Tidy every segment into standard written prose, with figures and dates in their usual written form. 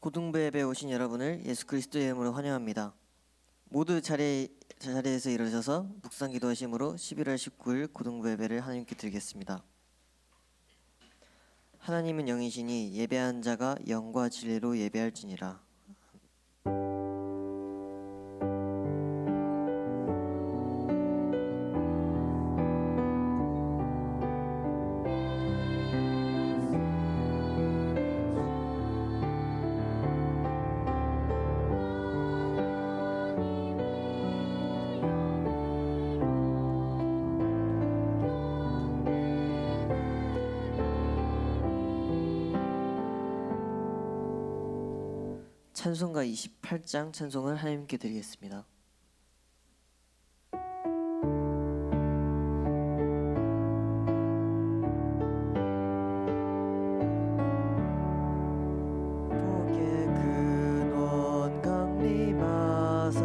고등부 예배에 오신 여러분을 예수 그리스도의 이름으로 환영합니다. 모두 자리에서 일어서서 묵상 기도하심으로 11월 19일 고등부 예배를 하나님께 드리겠습니다. 하나님은 영이시니 예배하는 자가 영과 진리로 예배할지니라. 찬송가 28장 찬송을 하나님께 드리겠습니다. 복의 근원 강림하사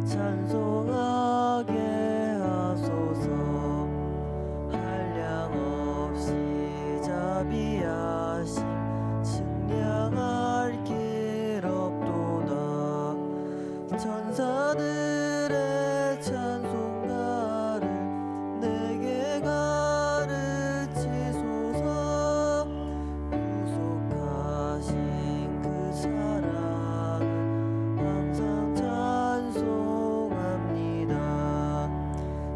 찬송하게 하소서. 한량없이 자비하심 측량할 길 없도다. 천사들의 찬송가를 내게 가르치소서. 구속하신 그 사랑을 항상 찬송합니다.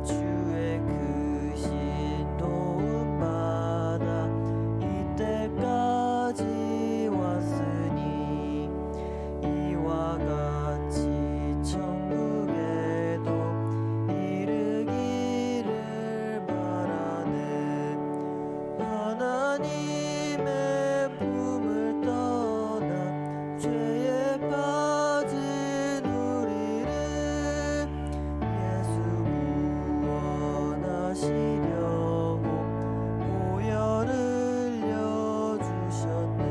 주의 크신 도움 받아 이때까지 왔으니 이와 같이 천국에도 이르기를 바라네. 하나님의 품을 떠나 죄에 빠진 우리를 예수 구원하시려고 보혈 흘려주셨네.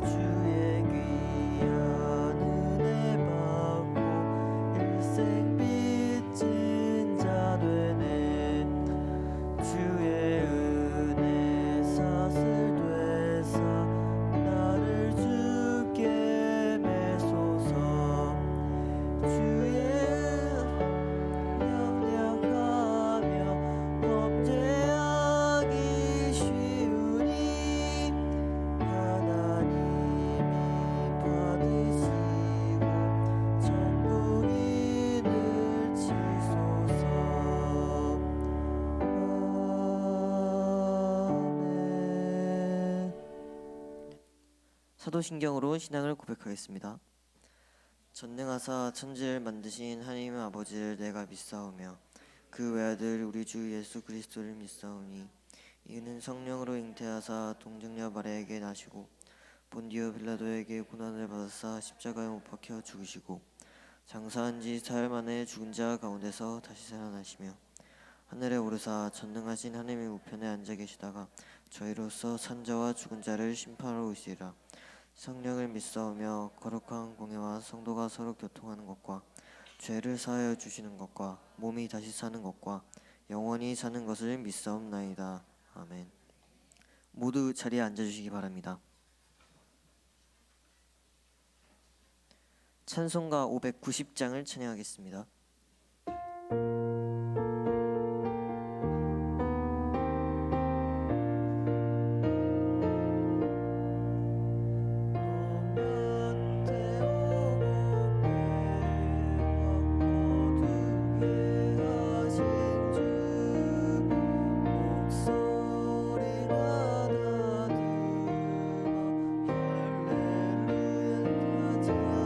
주의 귀한 은혜 받고 일생 빚진 자 되네. 주의 은혜 사슬 되사 나를 주께 매소서. 주의 연약하며 범죄하기 쉬우니 하나님이 받으시고 천국인을 치소서. 아멘. 사도신경으로 신앙을 고백하겠습니다. 전능하사 천지를 만드신 하나님의 아버지를 내가 믿사오며 그 외아들 우리 주 예수 그리스도를 믿사오니 이는 성령으로 잉태하사 동정녀 마리아에게 나시고 본디오 빌라도에게 고난을 받으사 십자가에 못 박혀 죽으시고 장사한 지 사흘 만에 죽은 자 가운데서 다시 살아나시며 하늘에 오르사 전능하신 하나님의 우편에 앉아 계시다가 저희로서 산 자와 죽은 자를 심판하러 오시리라. 성령을 믿사오며 거룩한 공예와 성도가 서로 교통하는 것과 죄를 사하여 주시는 것과 몸이 다시 사는 것과 영원히 사는 것을 믿사옵나이다. 아멘. 모두 자리에 앉아주시기 바랍니다. 찬송가 590장을 찬양하겠습니다. 할렐루야 찬양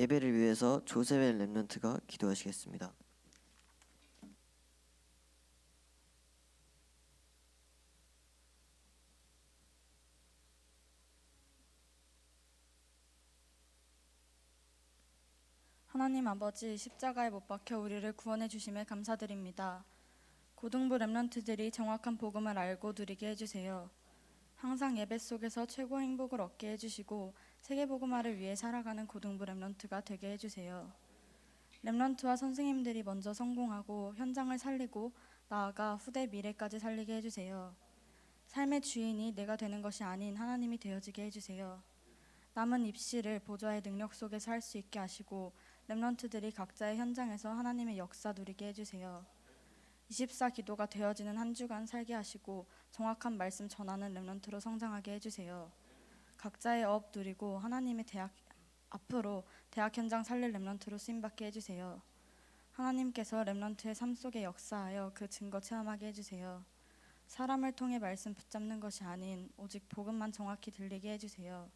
예배를 위해서 조셉의 렘넌트가 기도하시겠습니다. 하나님 아버지, 십자가에 못 박혀 우리를 구원해 주심에 감사드립니다. 고등부 렘넌트들이 정확한 복음을 알고 누리게 해주세요. 항상 예배 속에서 최고 행복을 얻게 해주시고 세계복음화를 위해 살아가는 고등부 렘넌트가 되게 해주세요. 렘넌트와 선생님들이 먼저 성공하고 현장을 살리고 나아가 후대 미래까지 살리게 해주세요. 삶의 주인이 내가 되는 것이 아닌 하나님이 되어지게 해주세요. 남은 입시를 보좌의 능력 속에서 할 수 있게 하시고 렘넌트들이 각자의 현장에서 하나님의 역사 누리게 해주세요. 24 기도가 되어지는 한 주간 살게 하시고 정확한 말씀 전하는 렘넌트로 성장하게 해주세요. 각자의 업 누리고 하나님의 앞으로 대학 현장 살릴 렘넌트로 쓰임받게 해주세요. 하나님께서 렘넌트의 삶 속에 역사하여 그 증거 체험하게 해주세요. 사람을 통해 말씀 붙잡는 것이 아닌 오직 복음만 정확히 들리게 해주세요.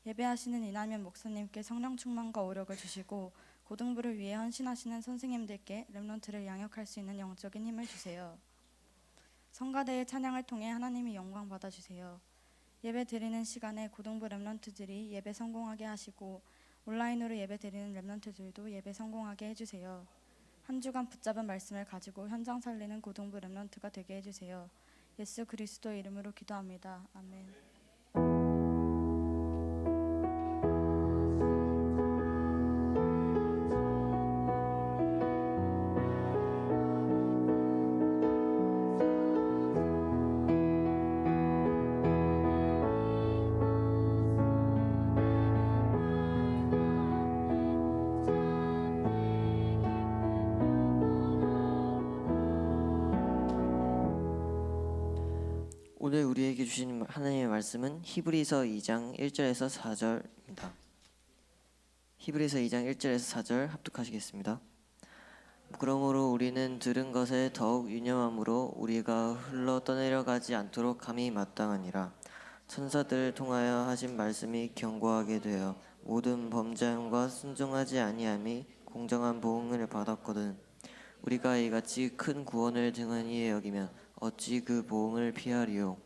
예배하시는 이남현 목사님께 성령 충만과 오력을 주시고 고등부를 위해 헌신하시는 선생님들께 렘넌트를 양육할 수 있는 영적인 힘을 주세요. 성가대의 찬양을 통해 하나님이 영광 받아주세요. 예배 드리는 시간에 고등부 렘넌트들이 예배 성공하게 하시고 온라인으로 예배 드리는 렘넌트들도 예배 성공하게 해주세요. 한 주간 붙잡은 말씀을 가지고 현장 살리는 고등부 렘넌트가 되게 해주세요. 예수 그리스도 이름으로 기도합니다. 아멘. 오늘 우리에게 주신 하나님의 말씀은 히브리서 2장 1절에서 4절입니다. 히브리서 2장 1절에서 4절 합독하시겠습니다. 그러므로 우리는 들은 것에 더욱 유념함으로 우리가 흘러 떠내려가지 않도록 함이 마땅하니라. 천사들을 통하여 하신 말씀이 견고하게 되어 모든 범죄함과 순종하지 아니함이 공정한 보응을 받았거든. 우리가 이같이 큰 구원을 등한히 여기면 어찌 그 보응을 피하리요.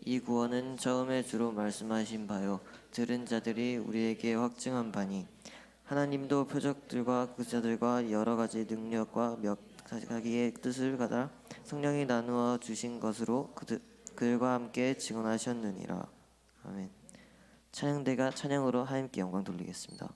이 구원은 처음에 주로 말씀하신 바요 들은 자들이 우리에게 확증한 바니 하나님도 표적들과 구자들과 여러 가지 능력과 자기의 뜻을 가다 성령이 나누어 주신 것으로 그들과 함께 증언하셨느니라. 아멘. 찬양대가 찬양으로 하나님께 영광 돌리겠습니다.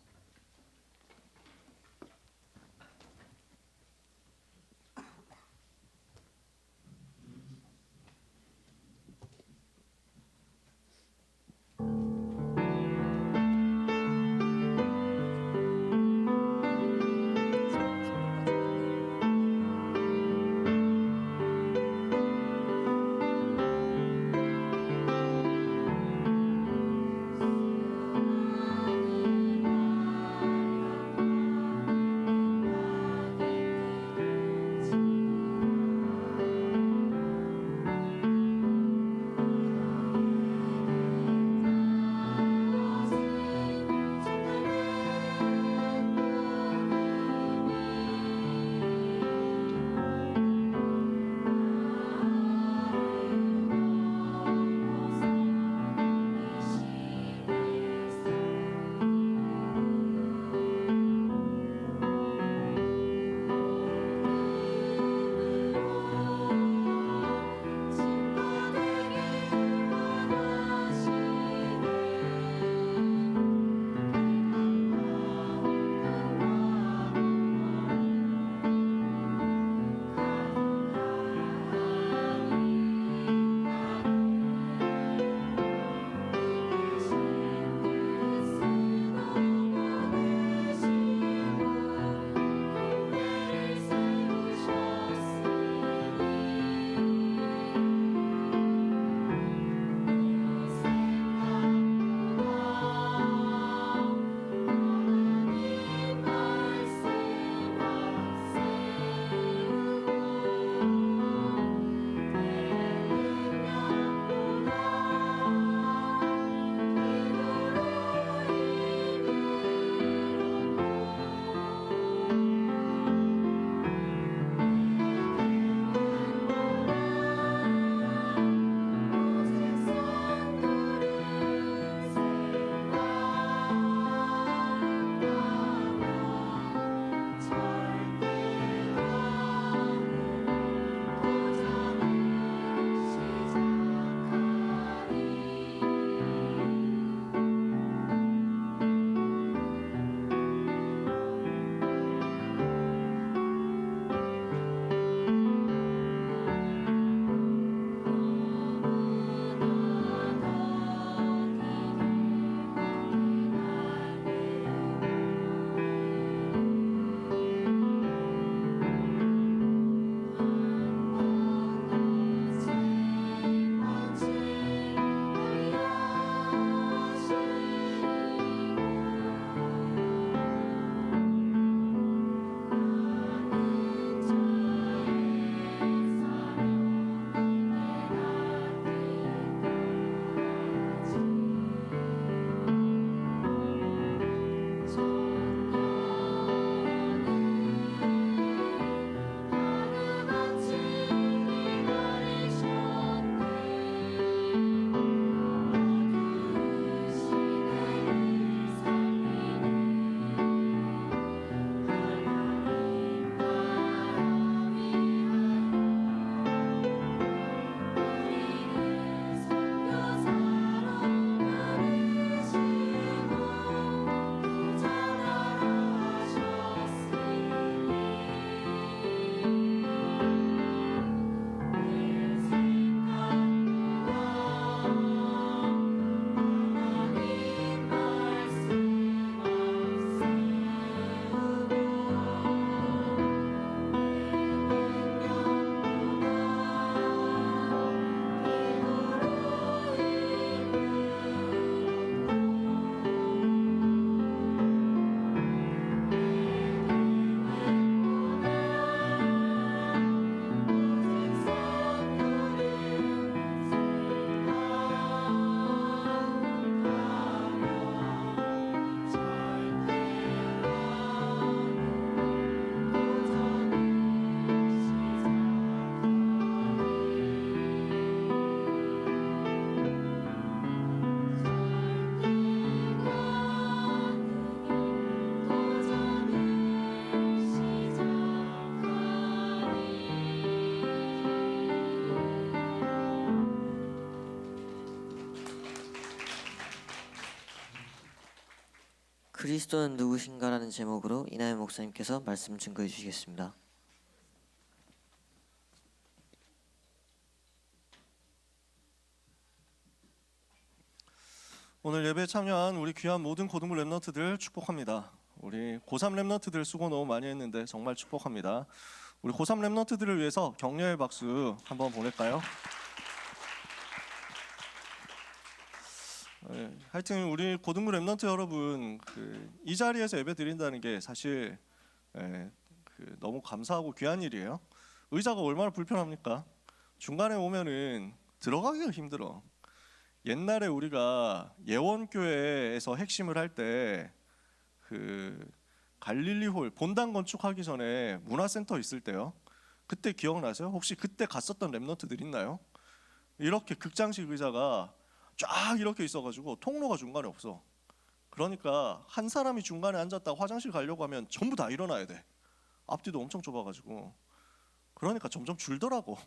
그리스도는 누구신가라는 제목으로 이나연 목사님께서 말씀 증거해 주시겠습니다. 오늘 예배에 참여한 우리 귀한 모든 고등부 랩런트들 축복합니다. 우리 고3 랩런트들 수고 너무 많이 했는데 정말 축복합니다. 우리 고3 랩런트들을 위해서 격려의 박수 한번 보낼까요? 하여튼 우리 고등부 랩런트 여러분, 이 자리에서 예배 드린다는 게 사실 너무 감사하고 귀한 일이에요. 의자가 얼마나 불편합니까? 중간에 오면은 들어가기가 힘들어. 옛날에 우리가 예원교회에서 핵심을 할 때 갈릴리홀 본당 건축하기 전에 문화센터 있을 때요. 그때 기억나세요? 혹시 그때 갔었던 랩런트들 있나요? 이렇게 극장식 의자가 쫙 이렇게 있어가지고 통로가 중간에 없어. 그러니까 한 사람이 중간에 앉았다가 화장실 가려고 하면 전부 다 일어나야 돼. 앞뒤도 엄청 좁아가지고. 그러니까 점점 줄더라고.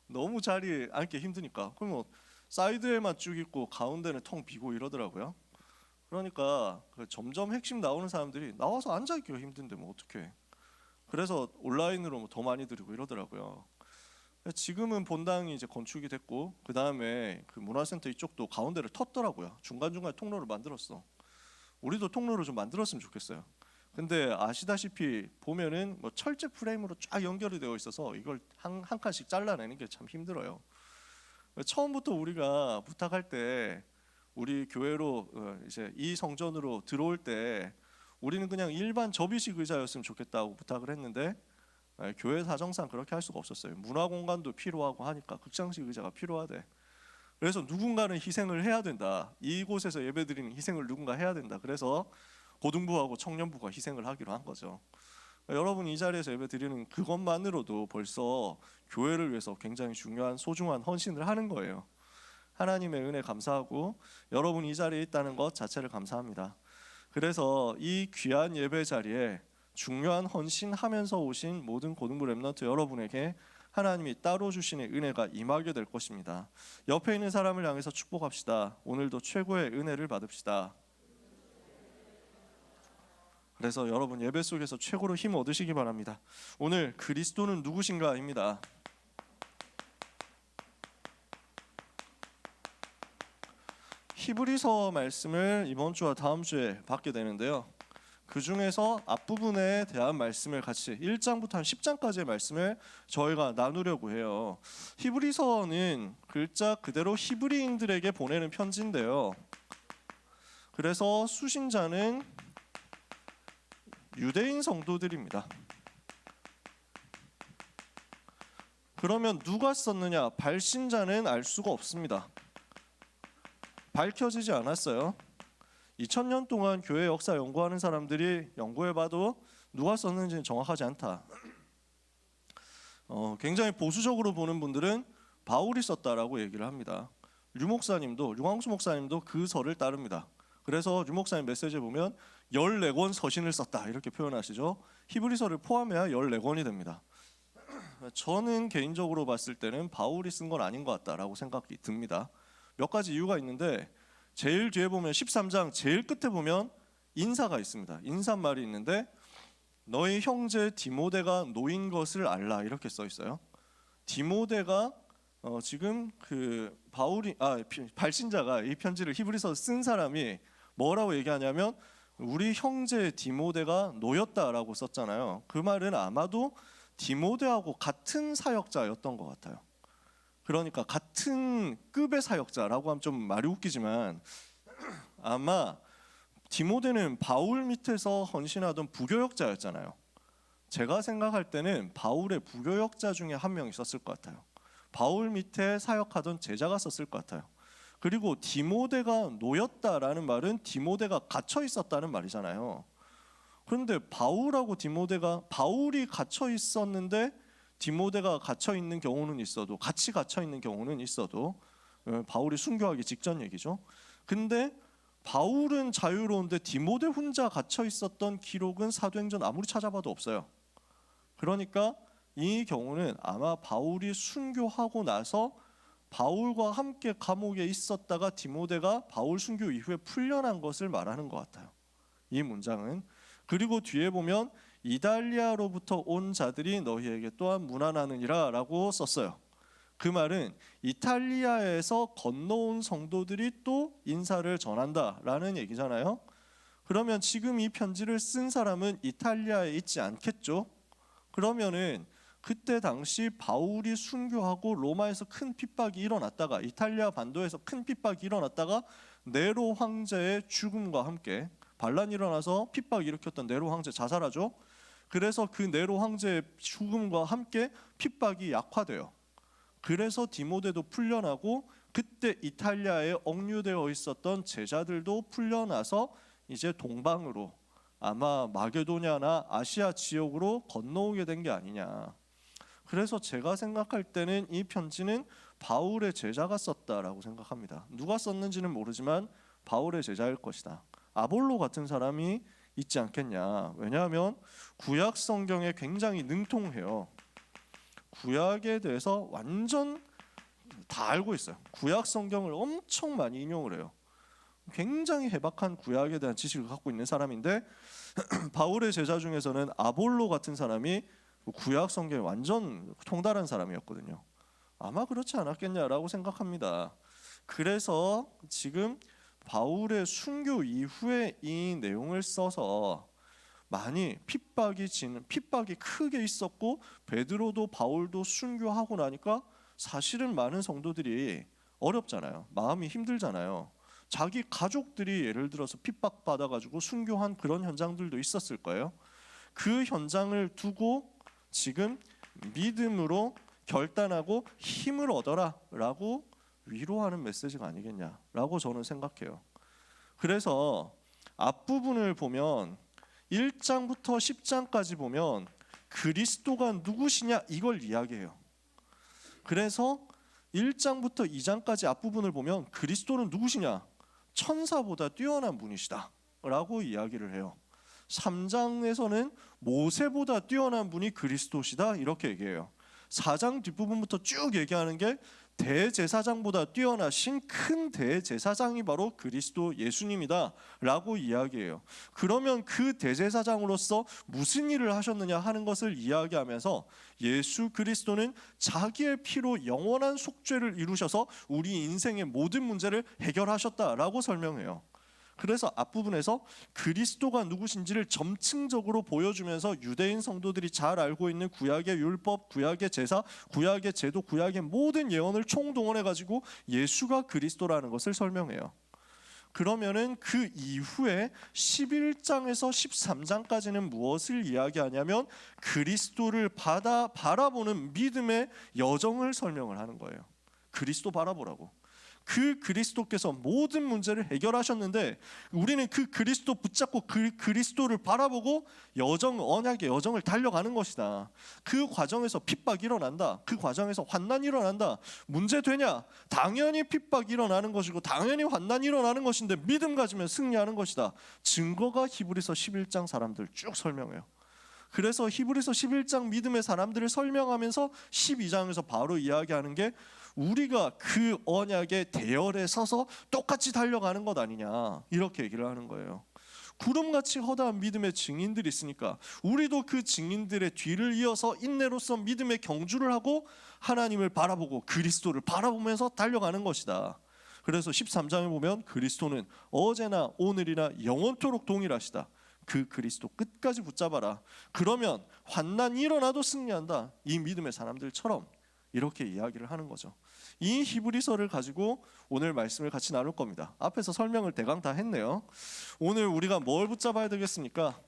너무 자리에 앉기 힘드니까. 그럼 뭐 사이드에만 쭉 있고 가운데는 텅 비고 이러더라고요. 그러니까 점점 핵심 나오는 사람들이 나와서 앉아있기가 힘든데 뭐 어떡해. 그래서 온라인으로 뭐 더 많이 드리고 이러더라고요. 지금은 본당이 이제 건축이 됐고 그 다음에 그 문화센터 이쪽도 가운데를 텄더라고요. 중간중간에 통로를 만들었어. 우리도 통로를 좀 만들었으면 좋겠어요. 근데 아시다시피 보면은 뭐 철제 프레임으로 쫙 연결이 되어 있어서 이걸 한 칸씩 잘라내는 게 참 힘들어요. 처음부터 우리가 부탁할 때 우리 교회로 이제 이 성전으로 들어올 때 우리는 그냥 일반 접이식 의자였으면 좋겠다고 부탁을 했는데 교회 사정상 그렇게 할 수가 없었어요. 문화 공간도 필요하고 하니까 극장식 의자가 필요하대. 그래서 누군가는 희생을 해야 된다. 이곳에서 예배드리는 희생을 누군가 해야 된다. 그래서 고등부하고 청년부가 희생을 하기로 한 거죠. 여러분 이 자리에서 예배드리는 그것만으로도 벌써 교회를 위해서 굉장히 중요한 소중한 헌신을 하는 거예요. 하나님의 은혜 감사하고 여러분 이 자리에 있다는 것 자체를 감사합니다. 그래서 이 귀한 예배 자리에 중요한 헌신하면서 오신 모든 고등부 랩런트 여러분에게 하나님이 따로 주시는 은혜가 임하게 될 것입니다. 옆에 있는 사람을 향해서 축복합시다. 오늘도 최고의 은혜를 받읍시다. 그래서 여러분 예배 속에서 최고로 힘 얻으시기 바랍니다. 오늘 그리스도는 누구신가입니다. 히브리서 말씀을 이번 주와 다음 주에 받게 되는데요. 그 중에서 앞부분에 대한 말씀을 같이 1장부터 한 10장까지의 말씀을 저희가 나누려고 해요. 히브리서는 글자 그대로 히브리인들에게 보내는 편지인데요. 그래서 수신자는 유대인 성도들입니다. 그러면 누가 썼느냐? 발신자는 알 수가 없습니다. 밝혀지지 않았어요. 2000년 동안 교회 역사 연구하는 사람들이 연구해봐도 누가 썼는지는 정확하지 않다. 굉장히 보수적으로 보는 분들은 바울이 썼다라고 얘기를 합니다. 류광수 목사님도 그 설을 따릅니다. 그래서 류 목사님 메시지에 보면 14권 서신을 썼다 이렇게 표현하시죠. 히브리서를 포함해야 14권이 됩니다. 저는 개인적으로 봤을 때는 바울이 쓴 건 아닌 것 같다라고 생각이 듭니다. 몇 가지 이유가 있는데 제일 뒤에 보면 13장 제일 끝에 보면 인사가 있습니다. 인사말이 있는데 너희 형제 디모데가 노인 것을 알라 이렇게 써 있어요. 디모데가 지금 그 발신자가 이 편지를 히브리서 쓴 사람이 뭐라고 얘기하냐면 우리 형제 디모데가 노였다라고 썼잖아요. 그 말은 아마도 디모데하고 같은 사역자였던 것 같아요. 그러니까 같은 급의 사역자라고 하면 좀 말이 웃기지만 아마 디모데는 바울 밑에서 헌신하던 부교역자였잖아요. 제가 생각할 때는 바울의 부교역자 중에 한 명 있었을 것 같아요. 바울 밑에 사역하던 제자가 썼을 것 같아요. 그리고 디모데가 노였다라는 말은 디모데가 갇혀 있었다는 말이잖아요. 그런데 바울이 갇혀 있었는데 디모데가 갇혀 있는 경우는 있어도 같이 갇혀 있는 경우는 있어도 바울이 순교하기 직전 얘기죠. 근데 바울은 자유로운데 디모데 혼자 갇혀 있었던 기록은 사도행전 아무리 찾아봐도 없어요. 그러니까 이 경우는 아마 바울이 순교하고 나서 바울과 함께 감옥에 있었다가 디모데가 바울 순교 이후에 풀려난 것을 말하는 것 같아요. 이 문장은. 그리고 뒤에 보면 이달리아로부터 온 자들이 너희에게 또한 문안하느니라 라고 썼어요. 그 말은 이탈리아에서 건너온 성도들이 또 인사를 전한다라는 얘기잖아요. 그러면 지금 이 편지를 쓴 사람은 이탈리아에 있지 않겠죠? 그러면은 그때 당시 바울이 순교하고 로마에서 큰 핍박이 일어났다가 이탈리아 반도에서 큰 핍박이 일어났다가 네로 황제의 죽음과 함께 반란이 일어나서 핍박 일으켰던 네로 황제 자살하죠. 그래서 그 네로 황제의 죽음과 함께 핍박이 약화돼요. 그래서 디모데도 풀려나고 그때 이탈리아에 억류되어 있었던 제자들도 풀려나서 이제 동방으로 아마 마게도냐나 아시아 지역으로 건너오게 된 게 아니냐. 그래서 제가 생각할 때는 이 편지는 바울의 제자가 썼다라고 생각합니다. 누가 썼는지는 모르지만 바울의 제자일 것이다. 아볼로 같은 사람이 있지 않겠냐. 왜냐하면 구약 성경에 굉장히 능통해요. 구약에 대해서 완전 다 알고 있어요. 구약 성경을 엄청 많이 인용을 해요. 굉장히 해박한 구약에 대한 지식을 갖고 있는 사람인데 바울의 제자 중에서는 아볼로 같은 사람이 구약 성경에 완전 통달한 사람이었거든요. 아마 그렇지 않았겠냐라고 생각합니다. 그래서 지금 바울의 순교 이후에 이 내용을 써서 많이 핍박이 크게 있었고 베드로도 바울도 순교하고 나니까 사실은 많은 성도들이 어렵잖아요. 마음이 힘들잖아요. 자기 가족들이 예를 들어서 핍박받아가지고 순교한 그런 현장들도 있었을 거예요. 그 현장을 두고 지금 믿음으로 결단하고 힘을 얻어라라고 위로하는 메시지가 아니겠냐라고 저는 생각해요. 그래서 앞부분을 보면 1장부터 10장까지 보면 그리스도가 누구시냐 이걸 이야기해요. 그래서 1장부터 2장까지 앞부분을 보면 그리스도는 누구시냐? 천사보다 뛰어난 분이시다 라고 이야기를 해요. 3장에서는 모세보다 뛰어난 분이 그리스도시다 이렇게 얘기해요. 4장 뒷부분부터 쭉 얘기하는 게 대제사장보다 뛰어나신 큰 대제사장이 바로 그리스도 예수님이다 라고 이야기해요. 그러면 그 대제사장으로서 무슨 일을 하셨느냐 하는 것을 이야기하면서 예수 그리스도는 자기의 피로 영원한 속죄를 이루셔서 우리 인생의 모든 문제를 해결하셨다라고 설명해요. 그래서 앞부분에서 그리스도가 누구신지를 점층적으로 보여주면서 유대인 성도들이 잘 알고 있는 구약의 율법, 구약의 제사, 구약의 제도, 구약의 모든 예언을 총동원해 가지고 예수가 그리스도라는 것을 설명해요. 그러면은 그 이후에 11장에서 13장까지는 무엇을 이야기하냐면 그리스도를 바라보는 믿음의 여정을 설명을 하는 거예요. 그리스도 바라보라고. 그 그리스도께서 모든 문제를 해결하셨는데 우리는 그 그리스도 붙잡고 그 그리스도를 바라보고 언약의 여정을 달려가는 것이다. 그 과정에서 핍박이 일어난다. 그 과정에서 환난이 일어난다. 문제 되냐? 당연히 핍박이 일어나는 것이고 당연히 환난이 일어나는 것인데 믿음 가지면 승리하는 것이다. 증거가 히브리서 11장 사람들 쭉 설명해요. 그래서 히브리서 11장 믿음의 사람들을 설명하면서 12장에서 바로 이야기하는 게 우리가 그 언약의 대열에 서서 똑같이 달려가는 것 아니냐 이렇게 얘기를 하는 거예요. 구름같이 허다한 믿음의 증인들이 있으니까 우리도 그 증인들의 뒤를 이어서 인내로서 믿음의 경주를 하고 하나님을 바라보고 그리스도를 바라보면서 달려가는 것이다. 그래서 13장에 보면 그리스도는 어제나 오늘이나 영원토록 동일하시다. 그 그리스도 끝까지 붙잡아라. 그러면 환난이 일어나도 승리한다. 이 믿음의 사람들처럼 이렇게 이야기를 하는 거죠. 이 히브리서를 가지고 오늘 말씀을 같이 나눌 겁니다. 앞에서 설명을 대강 다 했네요. 오늘 우리가 뭘 붙잡아야 되겠습니까?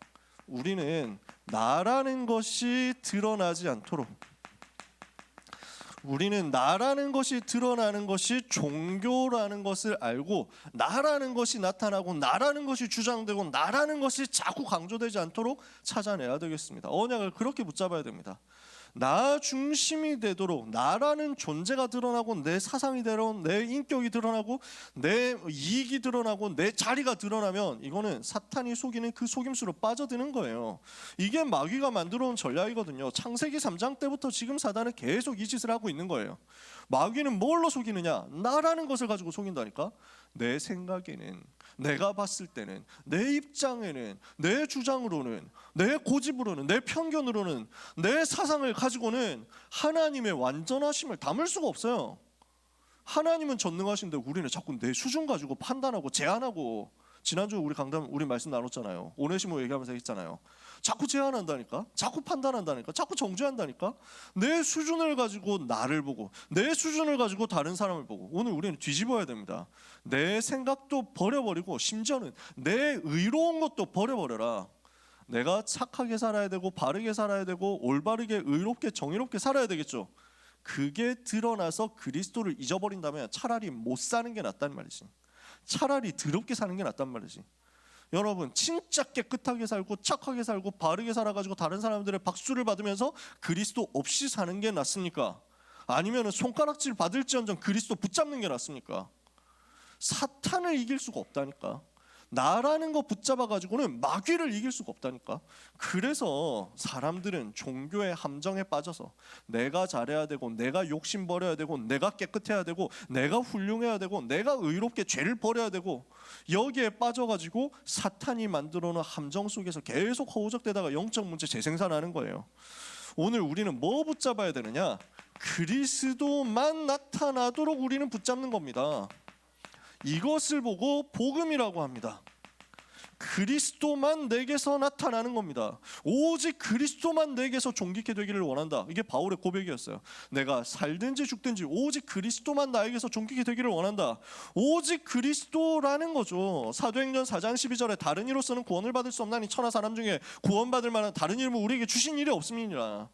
우리는 나라는 것이 드러나지 않도록, 우리는 나라는 것이 드러나는 것이 종교라는 것을 알고 나라는 것이 나타나고 나라는 것이 주장되고 나라는 것이 자꾸 강조되지 않도록 찾아내야 되겠습니다. 언약을 그렇게 붙잡아야 됩니다. 나 중심이 되도록 나라는 존재가 드러나고 내 사상이 되도록 내 인격이 드러나고 내 이익이 드러나고 내 자리가 드러나면 이거는 사탄이 속이는 그 속임수로 빠져드는 거예요. 이게 마귀가 만들어온 전략이거든요. 창세기 3장 때부터 지금 사단은 계속 이 짓을 하고 있는 거예요. 마귀는 뭘로 속이느냐? 나라는 것을 가지고 속인다니까. 내 생각에는, 내가 봤을 때는, 내 입장에는, 내 주장으로는, 내 고집으로는, 내 편견으로는, 내 사상을 가지고는 하나님의 완전하심을 담을 수가 없어요. 하나님은 전능하신데 우리는 자꾸 내 수준 가지고 판단하고 제한하고. 지난주에 우리 강단 우리 말씀 나눴잖아요. 오네시모 얘기하면서 했잖아요. 자꾸 제한한다니까, 자꾸 판단한다니까, 자꾸 정죄한다니까. 내 수준을 가지고 나를 보고, 내 수준을 가지고 다른 사람을 보고. 오늘 우리는 뒤집어야 됩니다. 내 생각도 버려버리고, 심지어는 내 의로운 것도 버려버려라. 내가 착하게 살아야 되고, 바르게 살아야 되고, 올바르게 의롭게 정의롭게 살아야 되겠죠. 그게 드러나서 그리스도를 잊어버린다면 차라리 못 사는 게 낫단 말이지. 차라리 더럽게 사는 게 낫단 말이지. 여러분, 진짜 깨끗하게 살고 착하게 살고 바르게 살아가지고 다른 사람들의 박수를 받으면서 그리스도 없이 사는 게 낫습니까? 아니면 손가락질 받을지언정 그리스도 붙잡는 게 낫습니까? 사탄을 이길 수가 없다니까. 나라는 거 붙잡아가지고는 마귀를 이길 수가 없다니까. 그래서 사람들은 종교의 함정에 빠져서 내가 잘해야 되고, 내가 욕심 버려야 되고, 내가 깨끗해야 되고, 내가 훌륭해야 되고, 내가 의롭게 죄를 버려야 되고, 여기에 빠져가지고 사탄이 만들어놓은 함정 속에서 계속 허우적대다가 영적 문제 재생산하는 거예요. 오늘 우리는 뭐 붙잡아야 되느냐? 그리스도만 나타나도록 우리는 붙잡는 겁니다. 이것을 보고 복음이라고 합니다. 그리스도만 내게서 나타나는 겁니다. 오직 그리스도만 내게서 존귀케 되기를 원한다. 이게 바울의 고백이었어요. 내가 살든지 죽든지 오직 그리스도만 나에게서 존귀케 되기를 원한다. 오직 그리스도라는 거죠. 사도행전 4장 12절에 다른 이로서는 구원을 받을 수 없나니 천하 사람 중에 구원받을 만한 다른 이름을 우리에게 주신 일이 없음이니라.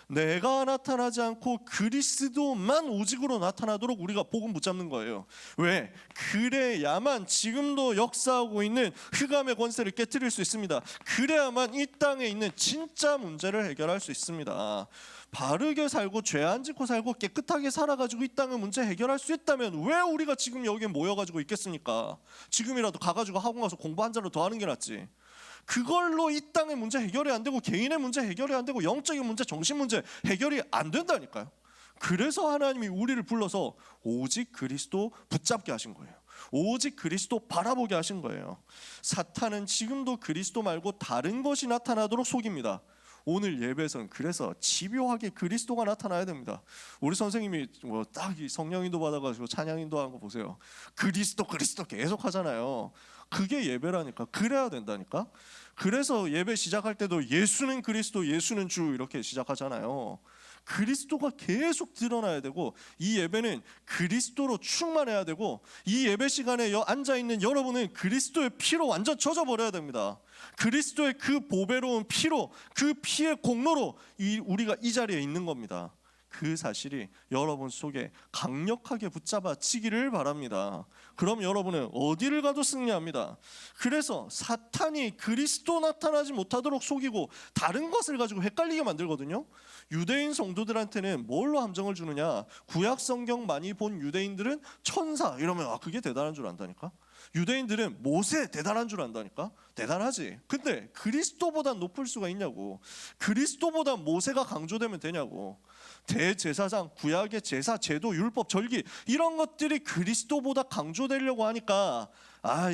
내가 나타나지 않고 그리스도만 오직으로 나타나도록 우리가 복음 붙잡는 거예요. 왜? 그래야만 지금도 역사하고 있는 흑암의 권세를 깨뜨릴 수 있습니다. 그래야만 이 땅에 있는 진짜 문제를 해결할 수 있습니다. 바르게 살고 죄 안 짓고 살고 깨끗하게 살아가지고 이 땅의 문제 해결할 수 있다면 왜 우리가 지금 여기에 모여가지고 있겠습니까? 지금이라도 가가지고 학원 가서 공부 한 자로 더 하는 게 낫지. 그걸로 이 땅의 문제 해결이 안 되고, 개인의 문제 해결이 안 되고, 영적인 문제, 정신 문제 해결이 안 된다니까요. 그래서 하나님이 우리를 불러서 오직 그리스도 붙잡게 하신 거예요. 오직 그리스도 바라보게 하신 거예요. 사탄은 지금도 그리스도 말고 다른 것이 나타나도록 속입니다. 오늘 예배에서는 그래서 집요하게 그리스도가 나타나야 됩니다. 우리 선생님이 딱 성령인도 받아가지고 찬양인도 하는 거 보세요. 그리스도 계속 하잖아요. 그게 예배라니까. 그래야 된다니까. 그래서 예배 시작할 때도 예수는 그리스도, 예수는 주 이렇게 시작하잖아요. 그리스도가 계속 드러나야 되고, 이 예배는 그리스도로 충만해야 되고, 이 예배 시간에 앉아있는 여러분은 그리스도의 피로 완전 젖어버려야 됩니다. 그리스도의 그 보배로운 피로, 그 피의 공로로 우리가 이 자리에 있는 겁니다. 그 사실이 여러분 속에 강력하게 붙잡아지기를 바랍니다. 그럼 여러분은 어디를 가도 승리합니다. 그래서 사탄이 그리스도 나타나지 못하도록 속이고 다른 것을 가지고 헷갈리게 만들거든요. 유대인 성도들한테는 뭘로 함정을 주느냐? 구약 성경 많이 본 유대인들은 천사 이러면 그게 대단한 줄 안다니까. 유대인들은 모세 대단한 줄 안다니까. 대단하지. 근데 그리스도보다 높을 수가 있냐고. 그리스도보다 모세가 강조되면 되냐고. 대제사장, 구약의 제사, 제도, 율법, 절기 이런 것들이 그리스도보다 강조되려고 하니까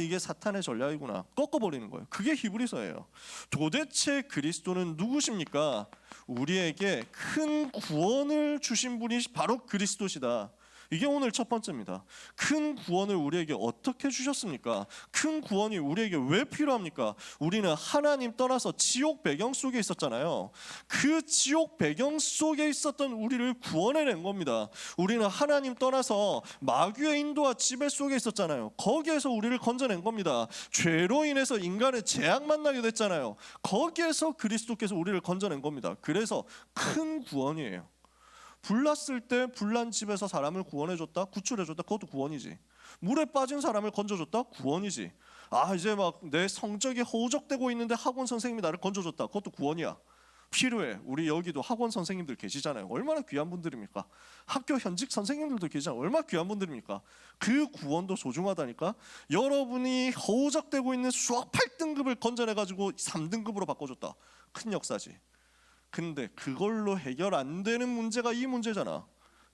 이게 사탄의 전략이구나. 꺾어버리는 거예요. 그게 히브리서예요. 도대체 그리스도는 누구십니까? 우리에게 큰 구원을 주신 분이 바로 그리스도시다. 이게 오늘 첫 번째입니다. 큰 구원을 우리에게 어떻게 주셨습니까? 큰 구원이 우리에게 왜 필요합니까? 우리는 하나님 떠나서 지옥 배경 속에 있었잖아요. 그 지옥 배경 속에 있었던 우리를 구원해낸 겁니다. 우리는 하나님 떠나서 마귀의 인도와 지배 속에 있었잖아요. 거기에서 우리를 건져낸 겁니다. 죄로 인해서 인간의 재앙 만나게 됐잖아요. 거기에서 그리스도께서 우리를 건져낸 겁니다. 그래서 큰 구원이에요. 불났을 때 불난 집에서 사람을 구원해줬다, 구출해줬다, 그것도 구원이지. 물에 빠진 사람을 건져줬다, 구원이지. 이제 막 내 성적이 허우적대고 있는데 학원 선생님이 나를 건져줬다, 그것도 구원이야. 필요해. 우리 여기도 학원 선생님들 계시잖아요. 얼마나 귀한 분들입니까? 학교 현직 선생님들도 계시잖아요. 얼마나 귀한 분들입니까? 그 구원도 소중하다니까. 여러분이 허우적대고 있는 수학 8등급을 건져내가지고 3등급으로 바꿔줬다. 큰 역사지. 근데 그걸로 해결 안 되는 문제가 이 문제잖아.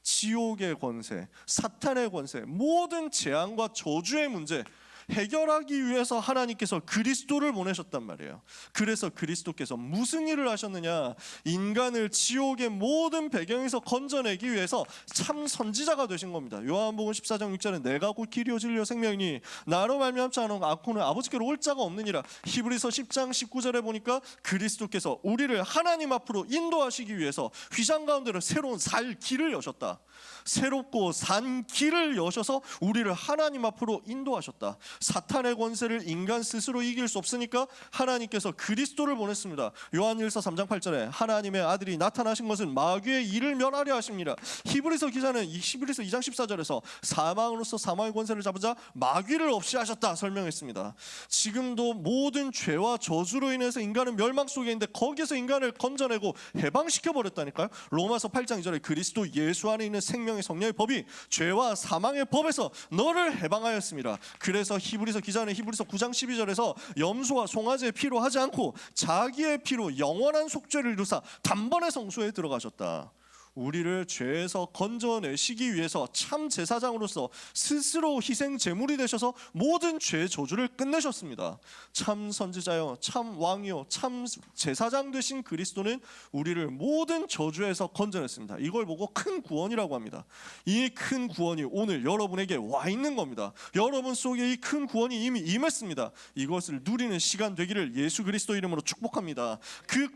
지옥의 권세, 사탄의 권세, 모든 재앙과 저주의 문제 해결하기 위해서 하나님께서 그리스도를 보내셨단 말이에요. 그래서 그리스도께서 무슨 일을 하셨느냐? 인간을 지옥의 모든 배경에서 건져내기 위해서 참 선지자가 되신 겁니다. 요한복음 14장 6절에 내가 곧 길이요 진리요 생명이니 나로 말미암지 않은 않고는 아버지께로 올 자가 없느니라. 히브리서 10장 19절에 보니까 그리스도께서 우리를 하나님 앞으로 인도하시기 위해서 휘장 가운데로 새로운 살 길을 여셨다. 새롭고 산 길을 여셔서 우리를 하나님 앞으로 인도하셨다. 사탄의 권세를 인간 스스로 이길 수 없으니까 하나님께서 그리스도를 보냈습니다. 요한일서 3장 8절에 하나님의 아들이 나타나신 것은 마귀의 일을 멸하려 하십니다. 히브리서 기자는 히브리서 2장 14절에서 사망으로서 사망의 권세를 잡으자 마귀를 없이 하셨다 설명했습니다. 지금도 모든 죄와 저주로 인해서 인간은 멸망 속에 있는데 거기에서 인간을 건져내고 해방시켜 버렸다니까요. 로마서 8장 2절에 그리스도 예수 안에 있는 생명의 성령의 법이 죄와 사망의 법에서 너를 해방하였습니다. 그래서 히브리서 기자는 히브리서 9장 12절에서 염소와 송아지의 피로 하지 않고 자기의 피로 영원한 속죄를 이루사 단번에 성소에 들어가셨다. 우리를 죄에서 건져내시기 위해서 참 제사장으로서 스스로 희생 제물이 되셔서 모든 죄 저주를 끝내셨습니다. 참 선지자요, 참 왕이요, 참 제사장 되신 그리스도는 우리를 모든 저주에서 건져냈습니다. 이걸 보고 큰 구원이라고 합니다. 이 큰 구원이 오늘 여러분에게 와 있는 겁니다. 여러분 속에 이 큰 구원이 이미 임했습니다. 이것을 누리는 시간 되기를 예수 그리스도 이름으로 축복합니다. 그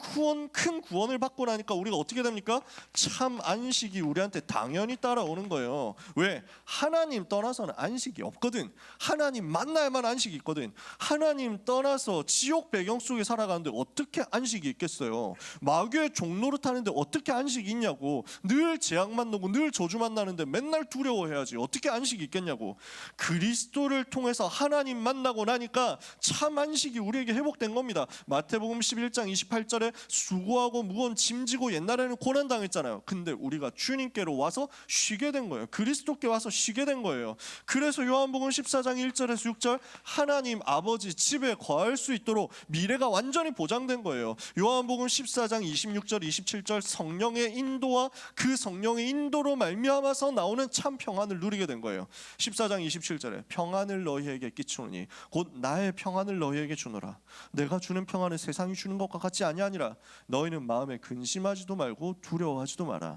큰 구원을 받고 나니까 우리가 어떻게 됩니까? 참 안식이 우리한테 당연히 따라오는 거예요. 왜? 하나님 떠나서는 안식이 없거든. 하나님 만나야만 안식이 있거든. 하나님 떠나서 지옥 배경 속에 살아가는데 어떻게 안식이 있겠어요? 마귀의 종노릇 하는데 어떻게 안식이 있냐고. 늘 재앙만 나고 늘 저주만 나는데 맨날 두려워해야지. 어떻게 안식이 있겠냐고. 그리스도를 통해서 하나님 만나고 나니까 참 안식이 우리에게 회복된 겁니다. 마태복음 11장 28절에 수고하고 무거운 짐지고 옛날에는 고난당했잖아요. 근데 우리가 주님께로 와서 쉬게 된 거예요. 그리스도께 와서 쉬게 된 거예요. 그래서 요한복음 14장 1절에서 6절 하나님 아버지 집에 거할 수 있도록 미래가 완전히 보장된 거예요. 요한복음 14장 26절 27절 성령의 인도와 그 성령의 인도로 말미암아서 나오는 참 평안을 누리게 된 거예요. 14장 27절에 평안을 너희에게 끼치노니 곧 나의 평안을 너희에게 주노라. 내가 주는 평안은 세상이 주는 것과 같지 아니하니라. 너희는 마음에 근심하지도 말고 두려워하지도 마라.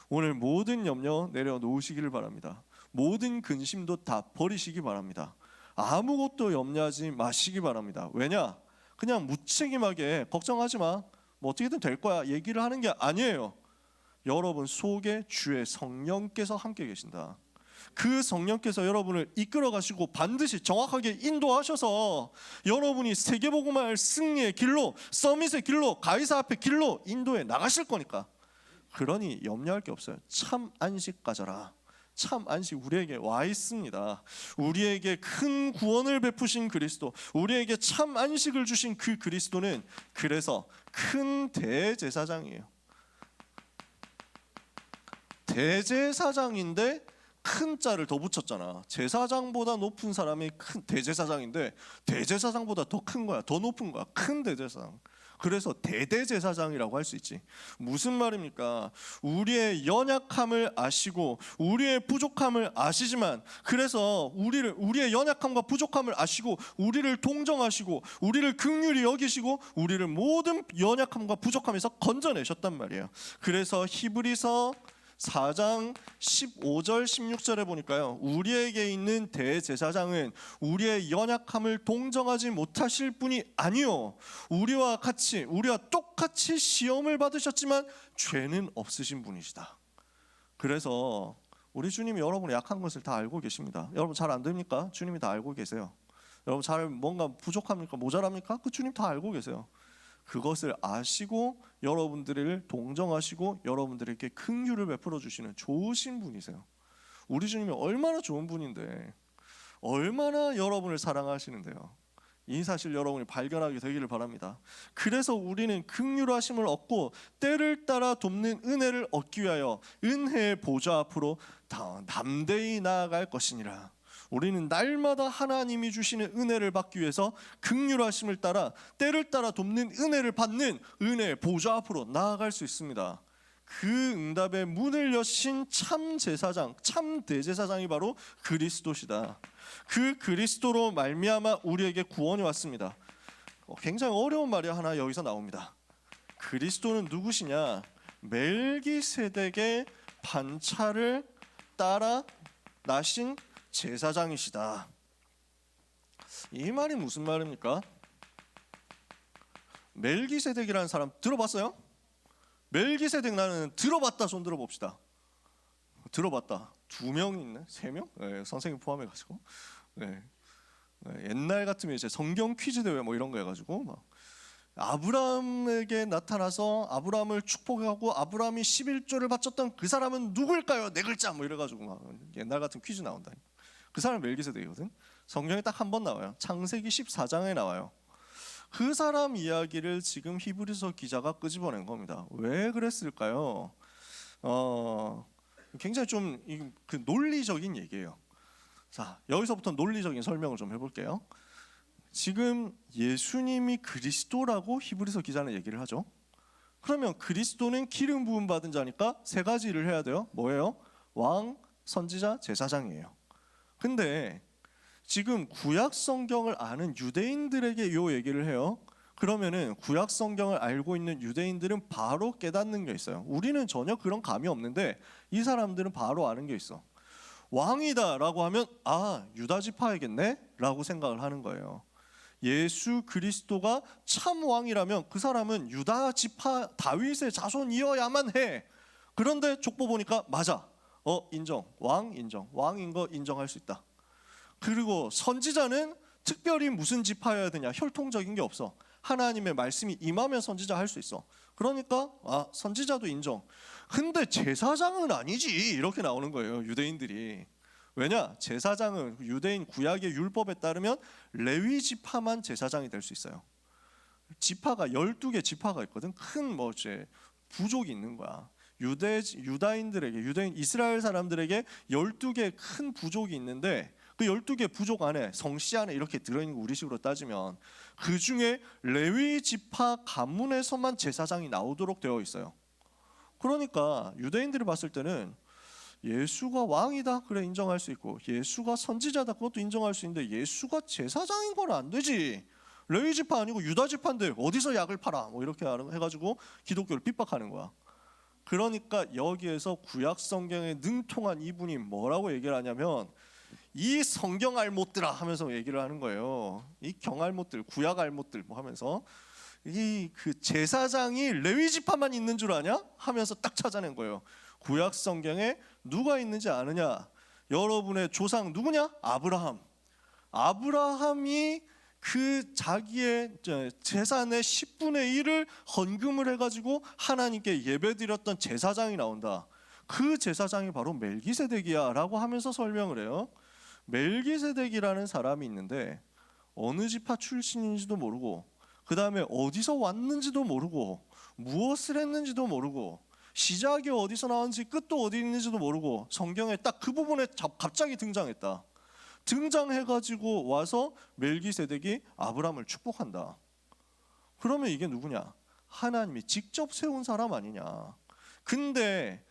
오늘 모든 염려 내려놓으시기를 바랍니다. 모든 근심도 다 버리시기 바랍니다. 아무것도 염려하지 마시기 바랍니다. 왜냐? 그냥 무책임하게 걱정하지 마, 뭐 어떻게든 될 거야 얘기를 하는 게 아니에요. 여러분 속에 주의 성령께서 함께 계신다. 그 성령께서 여러분을 이끌어 가시고 반드시 정확하게 인도하셔서 여러분이 세계복음화의 승리의 길로, 서밋의 길로, 가이사 앞의 길로 인도해 나가실 거니까. 그러니 염려할 게 없어요. 참 안식 가져라. 참 안식 우리에게 와 있습니다. 우리에게 큰 구원을 베푸신 그리스도, 우리에게 참 안식을 주신 그 그리스도는 그래서 큰 대제사장이에요. 대제사장인데 큰 자를 더 붙였잖아. 제사장보다 높은 사람이 큰 대제사장인데 대제사장보다 더 큰 거야. 더 높은 거야. 큰 대제사장. 그래서 대대제사장이라고 할 수 있지. 무슨 말입니까? 우리의 연약함을 아시고 우리의 부족함을 아시지만, 그래서 우리의 연약함과 부족함을 아시고 우리를 동정하시고 우리를 긍휼히 여기시고 우리를 모든 연약함과 부족함에서 건져내셨단 말이에요. 그래서 히브리서 4장 15절 16절에 보니까요, 우리에게 있는 대제사장은 우리의 연약함을 동정하지 못하실 분이 아니요 우리와 똑같이 시험을 받으셨지만 죄는 없으신 분이시다. 그래서 우리 주님이 여러분의 약한 것을 다 알고 계십니다. 여러분 잘 안 됩니까? 주님이 다 알고 계세요. 여러분 잘 뭔가 부족합니까? 모자랍니까? 그 주님 다 알고 계세요. 그것을 아시고 여러분들을 동정하시고 여러분들에게 긍휼을 베풀어 주시는 좋으신 분이세요. 우리 주님이 얼마나 좋은 분인데, 얼마나 여러분을 사랑하시는데요. 이 사실 여러분이 발견하게 되기를 바랍니다. 그래서 우리는 긍휼하심을 얻고 때를 따라 돕는 은혜를 얻기 위하여 은혜의 보좌 앞으로 담대히 나아갈 것이니라. 우리는 날마다 하나님이 주시는 은혜를 받기 위해서 긍휼하심을 따라 때를 따라 돕는 은혜를 받는 은혜의 보좌 앞으로 나아갈 수 있습니다. 그 응답의 문을 여신 참 제사장, 참 대제사장이 바로 그리스도시다. 그 그리스도로 말미암아 우리에게 구원이 왔습니다. 굉장히 어려운 말이 하나 여기서 나옵니다. 그리스도는 누구시냐? 멜기세덱의 반차를 따라 나신 제사장이시다. 이 말이 무슨 말입니까? 멜기세덱이라는 사람 들어봤어요? 멜기세덱 나는 들어봤다. 손 들어봅시다. 들어봤다. 2명 있네? 3명? 네, 선생님 포함해가지고. 네. 옛날 같으면 이제 성경 퀴즈 대회 뭐 이런 거 해가지고 막 아브라함에게 나타나서 아브라함을 축복하고 아브라함이 11조를 바쳤던 그 사람은 누굴까요? 4글자 뭐 이래가지고 막 옛날 같은 퀴즈 나온다. 그 사람은 멜기세덱이거든. 성경에 딱 한 번 나와요. 창세기 14장에 나와요. 그 사람 이야기를 지금 히브리서 기자가 끄집어낸 겁니다. 왜 그랬을까요? 굉장히 좀 그 논리적인 얘기예요. 자, 여기서부터 논리적인 설명을 좀 해볼게요. 지금 예수님이 그리스도라고 히브리서 기자는 얘기를 하죠. 그러면 그리스도는 기름 부음 받은 자니까 3가지 일을 해야 돼요. 뭐예요? 왕, 선지자, 제사장이에요. 근데 지금 구약 성경을 아는 유대인들에게 요 얘기를 해요. 그러면은 구약 성경을 알고 있는 유대인들은 바로 깨닫는 게 있어요. 우리는 전혀 그런 감이 없는데 이 사람들은 바로 아는 게 있어. 왕이다라고 하면 유다 지파이겠네 라고 생각을 하는 거예요. 예수 그리스도가 참 왕이라면 그 사람은 유다 지파 다윗의 자손이어야만 해. 그런데 족보 보니까 맞아. 인정. 왕 인정. 왕인 거 인정할 수 있다. 그리고 선지자는 특별히 무슨 지파여야 되냐? 혈통적인 게 없어. 하나님의 말씀이 임하면 선지자 할 수 있어. 그러니까 선지자도 인정. 근데 제사장은 아니지 이렇게 나오는 거예요. 유대인들이. 왜냐? 제사장은 유대인 구약의 율법에 따르면 레위 지파만 제사장이 될 수 있어요. 지파가 12개 지파가 있거든. 큰 부족이 있는 거야. 유다인들에게, 유대인 이스라엘 사람들에게 12개 큰 부족이 있는데 그 12개 부족 안에 성씨 안에 이렇게 들어있는 거 우리식으로 따지면 그 중에 레위 지파 가문에서만 제사장이 나오도록 되어 있어요. 그러니까 유대인들이 봤을 때는 예수가 왕이다 그래 인정할 수 있고 예수가 선지자다 그것도 인정할 수 있는데 예수가 제사장인 건 안 되지. 레위 지파 아니고 유다 지파인데 어디서 약을 팔아 뭐 이렇게 해가지고 기독교를 핍박하는 거야. 그러니까 여기에서 구약 성경에 능통한 이분이 뭐라고 얘기를 하냐면 이 성경 알못들아 하면서 얘기를 하는 거예요. 이 경알못들, 구약 알못들 뭐 하면서 이 그 제사장이 레위 지파만 있는 줄 아냐? 하면서 딱 찾아낸 거예요. 구약 성경에 누가 있는지 아느냐? 여러분의 조상 누구냐? 아브라함. 아브라함이 그 자기의 재산의 10분의 1을 헌금을 해가지고 하나님께 예배드렸던 제사장이 나온다. 그 제사장이 바로 멜기세덱이야 라고 하면서 설명을 해요. 멜기세덱이라는 사람이 있는데 어느 지파 출신인지도 모르고 그 다음에 어디서 왔는지도 모르고 무엇을 했는지도 모르고 시작이 어디서 나왔는지 끝도 어디 있는지도 모르고 성경에 딱 그 부분에 갑자기 등장했다. 등장해가지고 와서 멜기세덱이 아브라함을 축복한다. 그러면 이게 누구냐? 하나님이 직접 세운 사람 아니냐? 근데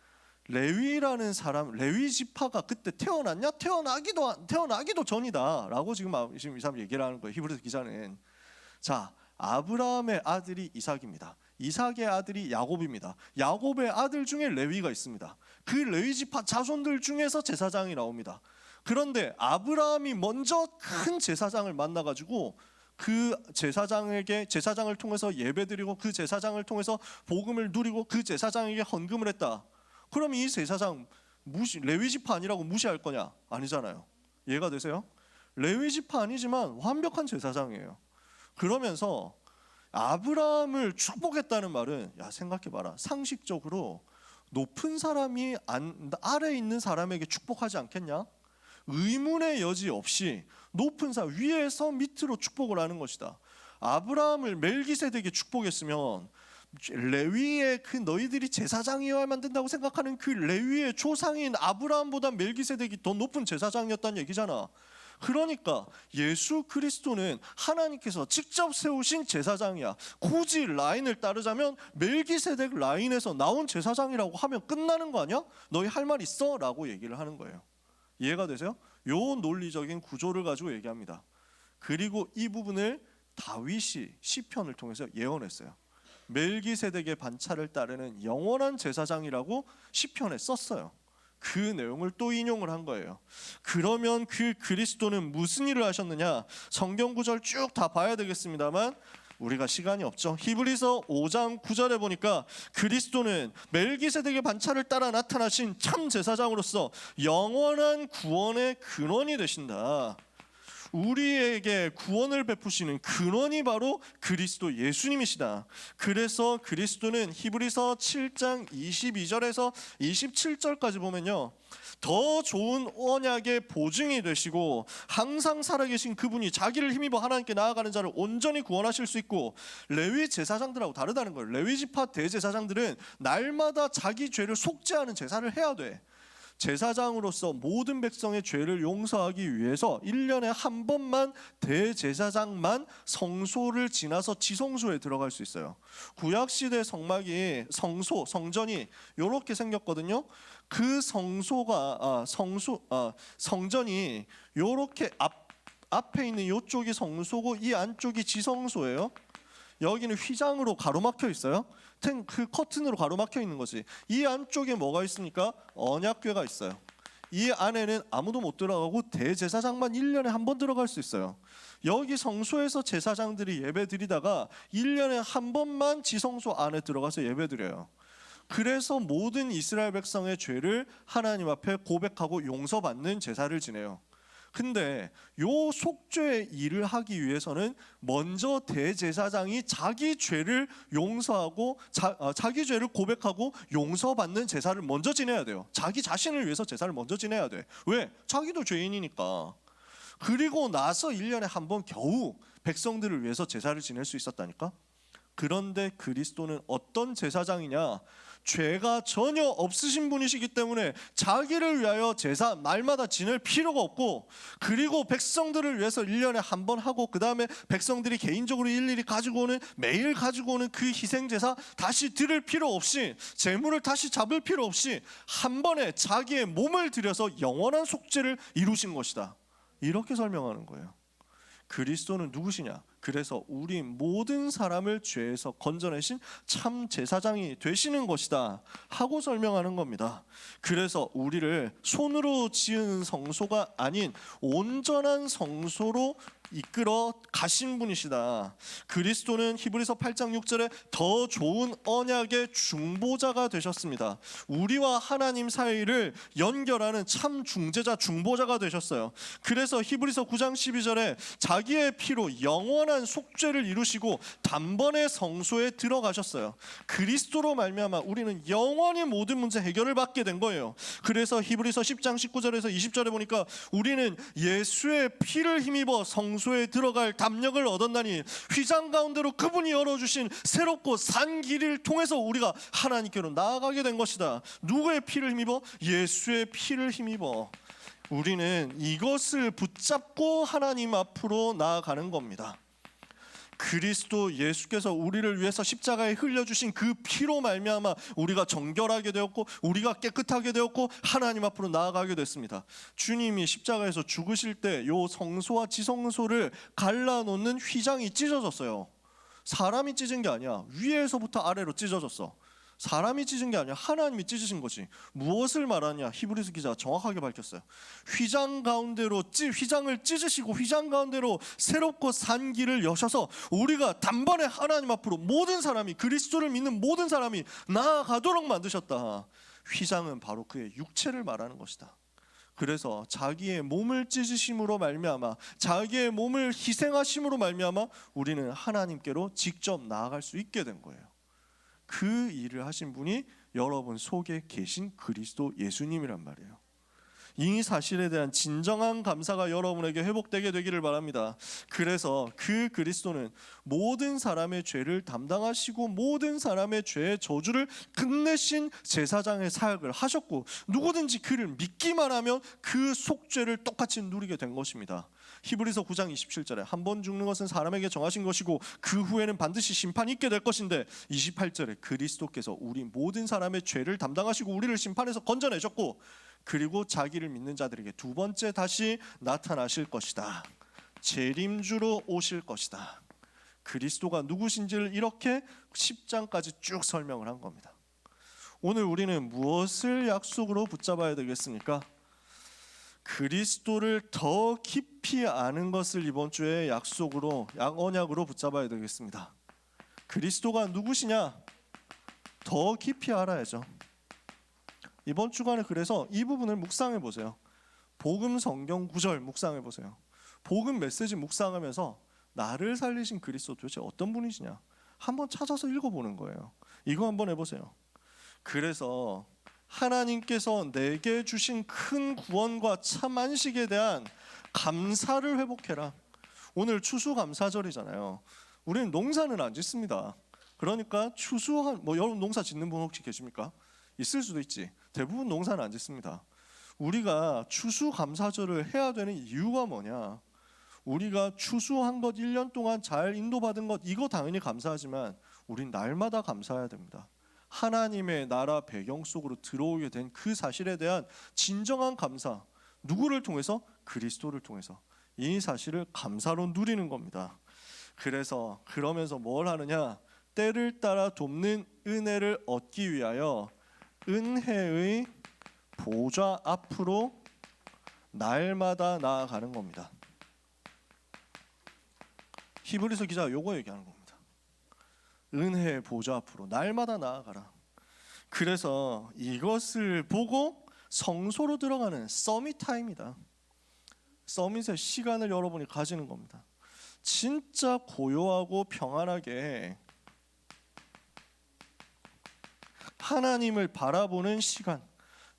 레위라는 사람, 레위 지파가 그때 태어났냐? 태어나기도 전이다라고 지금 이 사람 얘기를 하는 거예요. 히브리서 기자는. 자, 아브라함의 아들이 이삭입니다. 이삭의 아들이 야곱입니다. 야곱의 아들 중에 레위가 있습니다. 그 레위 지파 자손들 중에서 제사장이 나옵니다. 그런데 아브라함이 먼저 큰 제사장을 만나가지고 그 제사장을 통해서 예배드리고 그 제사장을 통해서 복음을 누리고 그 제사장에게 헌금을 했다. 그럼 이 제사장 레위 지파 아니라고 무시할 거냐? 아니잖아요. 이해가 되세요? 레위 지파 아니지만 완벽한 제사장이에요. 그러면서 아브라함을 축복했다는 말은 생각해봐라. 상식적으로 높은 사람이 아래에 있는 사람에게 축복하지 않겠냐? 의문의 여지 없이 높은 사 위에서 밑으로 축복을 하는 것이다. 아브라함을 멜기세덱이 축복했으면 레위의 그 너희들이 제사장이어야만 된다고 생각하는 그 레위의 조상인 아브라함보다 멜기세덱이 더 높은 제사장이었다는 얘기잖아. 그러니까 예수 그리스도는 하나님께서 직접 세우신 제사장이야. 굳이 라인을 따르자면 멜기세덱 라인에서 나온 제사장이라고 하면 끝나는 거 아니야? 너희 할 말 있어? 라고 얘기를 하는 거예요. 이해가 되세요? 요 논리적인 구조를 가지고 얘기합니다. 그리고 이 부분을 다윗이 시편을 통해서 예언했어요. 멜기세덱의 반차를 따르는 영원한 제사장이라고 시편에 썼어요. 그 내용을 또 인용을 한 거예요. 그러면 그 그리스도는 무슨 일을 하셨느냐? 성경 구절 쭉 다 봐야 되겠습니다만 우리가 시간이 없죠. 히브리서 5장 9절에 보니까 그리스도는 멜기세덱의 반차를 따라 나타나신 참 제사장으로서 영원한 구원의 근원이 되신다. 우리에게 구원을 베푸시는 근원이 바로 그리스도 예수님이시다. 그래서 그리스도는 히브리서 7장 22절에서 27절까지 보면요, 더 좋은 언약의 보증이 되시고 항상 살아계신 그분이 자기를 힘입어 하나님께 나아가는 자를 온전히 구원하실 수 있고, 레위 제사장들하고 다르다는 거예요. 레위 지파 대제사장들은 날마다 자기 죄를 속죄하는 제사를 해야 돼. 제사장으로서 모든 백성의 죄를 용서하기 위해서 1년에 한 번만 대제사장만 성소를 지나서 지성소에 들어갈 수 있어요. 구약시대 성막이 성전이 이렇게 생겼거든요. 그 성전이 이렇게 앞에 있는 이쪽이 성소고 이 안쪽이 지성소예요. 여기는 휘장으로 가로막혀 있어요. 그 커튼으로 가로막혀 있는 거지. 이 안쪽에 뭐가 있습니까? 언약궤가 있어요. 이 안에는 아무도 못 들어가고 대제사장만 1년에 한 번 들어갈 수 있어요. 여기 성소에서 제사장들이 예배 드리다가 1년에 한 번만 지성소 안에 들어가서 예배 드려요. 그래서 모든 이스라엘 백성의 죄를 하나님 앞에 고백하고 용서받는 제사를 지내요. 근데 요 속죄의 일을 하기 위해서는 먼저 대제사장이 자기 죄를 용서하고 자기 죄를 고백하고 용서받는 제사를 먼저 지내야 돼요. 자기 자신을 위해서 제사를 먼저 지내야 돼. 왜? 자기도 죄인이니까. 그리고 나서 1년에 한 번 겨우 백성들을 위해서 제사를 지낼 수 있었다니까. 그런데 그리스도는 어떤 제사장이냐? 죄가 전혀 없으신 분이시기 때문에 자기를 위하여 제사 날마다 지낼 필요가 없고, 그리고 백성들을 위해서 1년에 한 번 하고 그 다음에 백성들이 개인적으로 일일이 가지고 오는 매일 가지고 오는 그 희생제사 다시 드릴 필요 없이, 제물을 다시 잡을 필요 없이 한 번에 자기의 몸을 들여서 영원한 속죄를 이루신 것이다. 이렇게 설명하는 거예요. 그리스도는 누구시냐? 그래서 우리 모든 사람을 죄에서 건져내신 참 제사장이 되시는 것이다 하고 설명하는 겁니다. 그래서 우리를 손으로 지은 성소가 아닌 온전한 성소로 이끌어 가신 분이시다. 그리스도는 히브리서 8장 6절에 더 좋은 언약의 중보자가 되셨습니다. 우리와 하나님 사이를 연결하는 참 중재자, 중보자가 되셨어요. 그래서 히브리서 9장 12절에 자기의 피로 영원한 속죄를 이루시고 단번에 성소에 들어가셨어요. 그리스도로 말미암아 우리는 영원히 모든 문제 해결을 받게 된 거예요. 그래서 히브리서 10장 19절에서 20절에 보니까 우리는 예수의 피를 힘입어 성소에 들어갈 담력을 얻었나니 휘장 가운데로 그분이 열어주신 새롭고 산 길을 통해서 우리가 하나님께로 나아가게 된 것이다. 누구의 피를 힘입어? 예수의 피를 힘입어 우리는 이것을 붙잡고 하나님 앞으로 나아가는 겁니다. 그리스도 예수께서 우리를 위해서 십자가에 흘려주신 그 피로 말미암아 우리가 정결하게 되었고 우리가 깨끗하게 되었고 하나님 앞으로 나아가게 됐습니다. 주님이 십자가에서 죽으실 때 요 성소와 지성소를 갈라놓는 휘장이 찢어졌어요. 사람이 찢은 게 아니야. 위에서부터 아래로 찢어졌어. 사람이 찢은 게 아니야. 하나님이 찢으신 거지. 무엇을 말하냐? 히브리서 기자가 정확하게 밝혔어요. 휘장 가운데로 휘장을 찢으시고 휘장 가운데로 새롭고 산 길을 여셔서 우리가 단번에 하나님 앞으로 모든 사람이, 그리스도를 믿는 모든 사람이 나아가도록 만드셨다. 휘장은 바로 그의 육체를 말하는 것이다. 그래서 자기의 몸을 찢으심으로 말미암아, 자기의 몸을 희생하심으로 말미암아 우리는 하나님께로 직접 나아갈 수 있게 된 거예요. 그 일을 하신 분이 여러분 속에 계신 그리스도 예수님이란 말이에요. 이 사실에 대한 진정한 감사가 여러분에게 회복되게 되기를 바랍니다. 그래서 그 그리스도는 모든 사람의 죄를 담당하시고 모든 사람의 죄의 저주를 끝내신 제사장의 사역을 하셨고, 누구든지 그를 믿기만 하면 그 속죄를 똑같이 누리게 된 것입니다. 히브리서 9장 27절에 한 번 죽는 것은 사람에게 정하신 것이고 그 후에는 반드시 심판이 있게 될 것인데, 28절에 그리스도께서 우리 모든 사람의 죄를 담당하시고 우리를 심판에서 건져내셨고, 그리고 자기를 믿는 자들에게 두 번째 다시 나타나실 것이다. 재림주로 오실 것이다. 그리스도가 누구신지를 이렇게 10장까지 쭉 설명을 한 겁니다. 오늘 우리는 무엇을 약속으로 붙잡아야 되겠습니까? 그리스도를 더 깊이 아는 것을 이번 주에 약속으로, 언약으로 붙잡아야 되겠습니다. 그리스도가 누구시냐? 더 깊이 알아야죠. 이번 주간에 그래서 이 부분을 묵상해 보세요. 복음 성경 구절 묵상해 보세요. 복음 메시지 묵상하면서 나를 살리신 그리스도 도대체 어떤 분이시냐 한번 찾아서 읽어보는 거예요. 이거 한번 해보세요. 그래서 하나님께서 내게 주신 큰 구원과 참 안식에 대한 감사를 회복해라. 오늘 추수감사절이잖아요. 우리는 농사는 안 짓습니다. 그러니까 여러분 농사 짓는 분 혹시 계십니까? 있을 수도 있지. 대부분 농사는 안 짓습니다. 우리가 추수감사절을 해야 되는 이유가 뭐냐? 우리가 추수한 것 1년 동안 잘 인도받은 것 이거 당연히 감사하지만 우린 날마다 감사해야 됩니다. 하나님의 나라 배경 속으로 들어오게 된 그 사실에 대한 진정한 감사, 누구를 통해서? 그리스도를 통해서 이 사실을 감사로 누리는 겁니다. 그래서 그러면서 뭘 하느냐? 때를 따라 돕는 은혜를 얻기 위하여 은혜의 보좌 앞으로 날마다 나아가는 겁니다. 히브리서 기자가 요거 얘기하는 겁니다. 은혜의 보좌 앞으로 날마다 나아가라. 그래서 이것을 보고 성소로 들어가는 서밋 타임이다. 서밋의 시간을 여러분이 가지는 겁니다. 진짜 고요하고 평안하게 하나님을 바라보는 시간,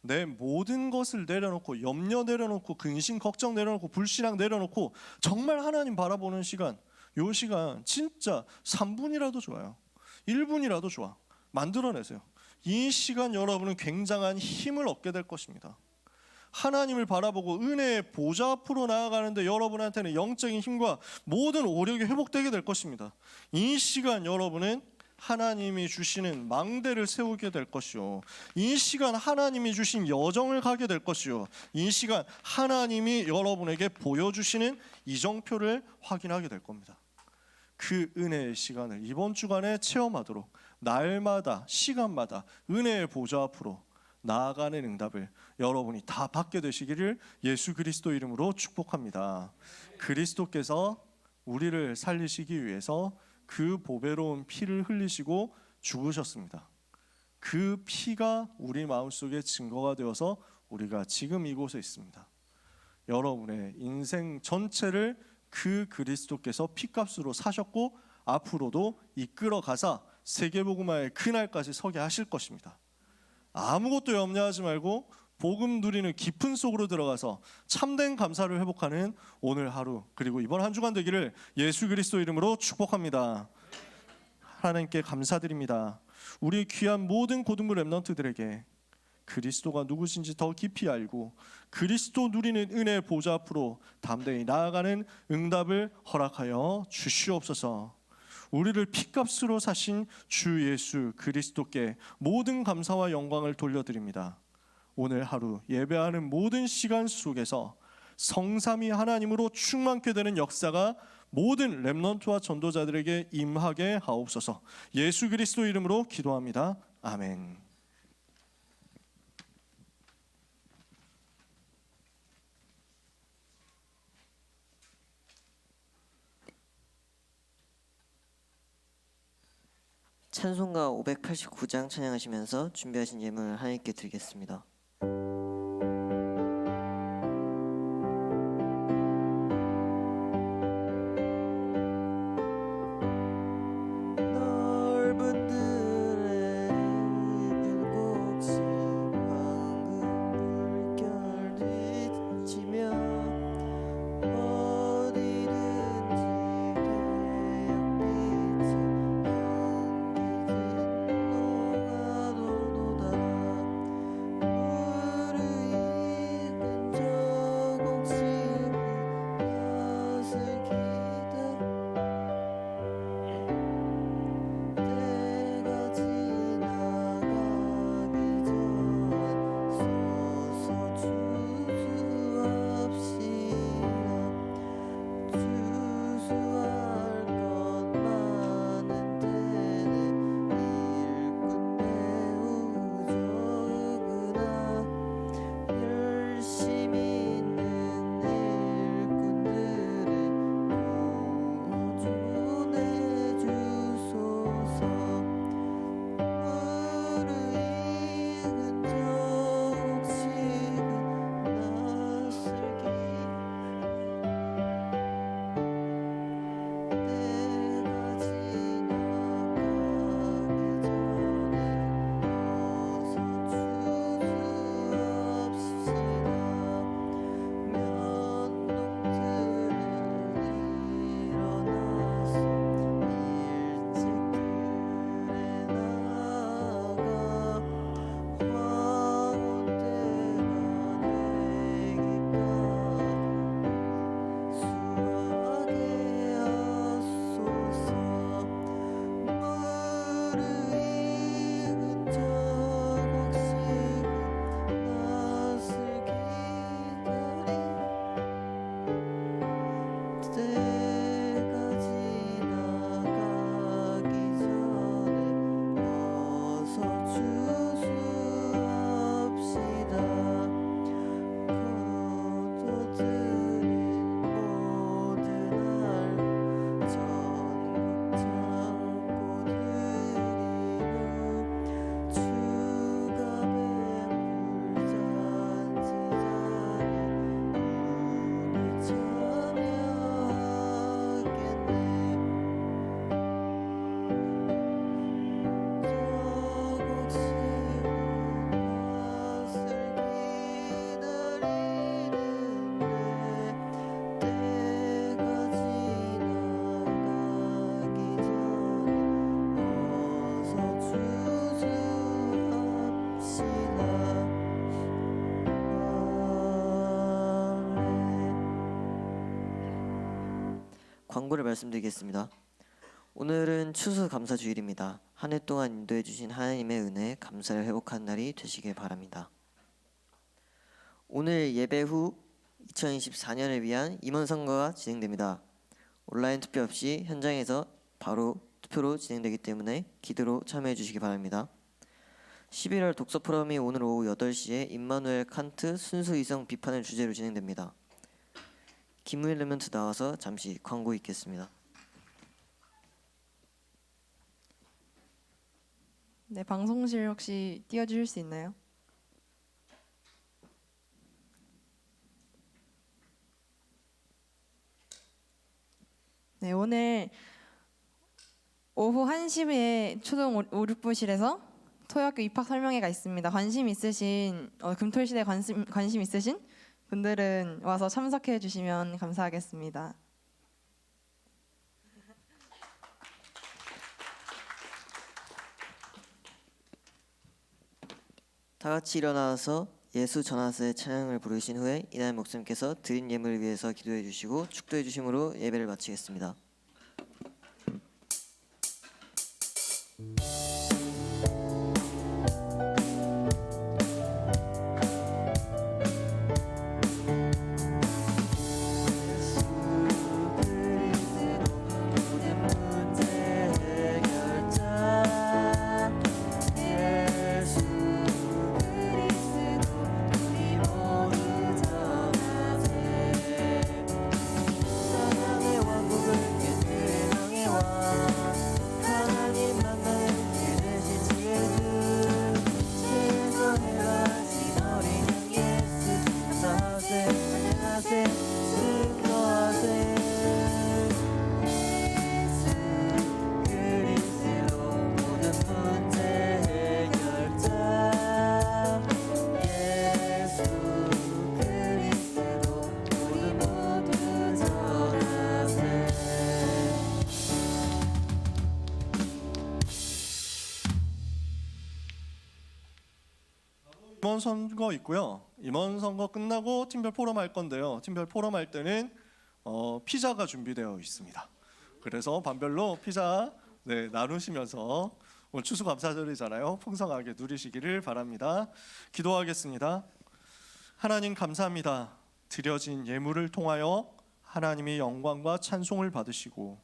내 모든 것을 내려놓고, 염려 내려놓고, 근심 걱정 내려놓고, 불신앙 내려놓고 정말 하나님 바라보는 시간, 요 시간 진짜 3분이라도 좋아요. 1분이라도 좋아. 만들어내세요. 이 시간 여러분은 굉장한 힘을 얻게 될 것입니다. 하나님을 바라보고 은혜의 보좌 앞으로 나아가는데 여러분한테는 영적인 힘과 모든 오력이 회복되게 될 것입니다. 이 시간 여러분은 하나님이 주시는 망대를 세우게 될 것이요, 이 시간 하나님이 주신 여정을 가게 될 것이요, 이 시간 하나님이 여러분에게 보여주시는 이정표를 확인하게 될 겁니다. 그 은혜의 시간을 이번 주간에 체험하도록 날마다 시간마다 은혜의 보좌 앞으로 나아가는 응답을 여러분이 다 받게 되시기를 예수 그리스도 이름으로 축복합니다. 그리스도께서 우리를 살리시기 위해서 그 보배로운 피를 흘리시고 죽으셨습니다. 그 피가 우리 마음속에 증거가 되어서 우리가 지금 이곳에 있습니다. 여러분의 인생 전체를 그 그리스도께서 피값으로 사셨고 앞으로도 이끌어 가사 세계복음화의 그날까지 서게 하실 것입니다. 아무것도 염려하지 말고 복음 누리는 깊은 속으로 들어가서 참된 감사를 회복하는 오늘 하루, 그리고 이번 한 주간 되기를 예수 그리스도 이름으로 축복합니다. 하나님께 감사드립니다. 우리 귀한 모든 고등부 렘넌트들에게 그리스도가 누구신지 더 깊이 알고 그리스도 누리는 은혜의 보좌 앞으로 담대히 나아가는 응답을 허락하여 주시옵소서. 우리를 피값으로 사신 주 예수 그리스도께 모든 감사와 영광을 돌려드립니다. 오늘 하루 예배하는 모든 시간 속에서 성삼위 하나님으로 충만케 되는 역사가 모든 렘넌트와 전도자들에게 임하게 하옵소서. 예수 그리스도 이름으로 기도합니다. 아멘. 찬송가 589장 찬양하시면서 준비하신 예물 하나님께 드리겠습니다. 넓은 들의 빈곳이 황금 물결들이 광고를 말씀드리겠습니다. 오늘은 추수감사주일입니다. 한 해 동안 인도해 주신 하나님의 은혜에 감사를 회복한 날이 되시길 바랍니다. 오늘 예배 후 2024년을 위한 임원 선거가 진행됩니다. 온라인 투표 없이 현장에서 바로 투표로 진행되기 때문에 기도로 참여해 주시기 바랍니다. 11월 독서 포럼이 오늘 오후 8시에 임마누엘 칸트 순수 이성 비판을 주제로 진행됩니다. 김무일 랩런트 나와서 잠시 광고 있겠습니다. 네, 방송실 혹시 띄워주실 수 있나요? 네, 오늘 오후 1시에 초등 5, 6부실에서 토요학교 입학 설명회가 있습니다. 관심 있으신 금토일시대에 관심 있으신 분들은 와서 참석해 주시면 감사하겠습니다. 다 같이 일어나서 예수 전하세 찬양을 부르신 후에 이날 목사님께서 드린 예물을 위해서 기도해 주시고 축도해 주심으로 예배를 마치겠습니다. 임원 선거 있고요. 임원 선거 끝나고 팀별 포럼 할 건데요. 팀별 포럼 할 때는 피자가 준비되어 있습니다. 그래서 반별로 피자 나누시면서 오늘 추수감사절이잖아요. 풍성하게 누리시기를 바랍니다. 기도하겠습니다. 하나님 감사합니다. 드려진 예물을 통하여 하나님이 영광과 찬송을 받으시고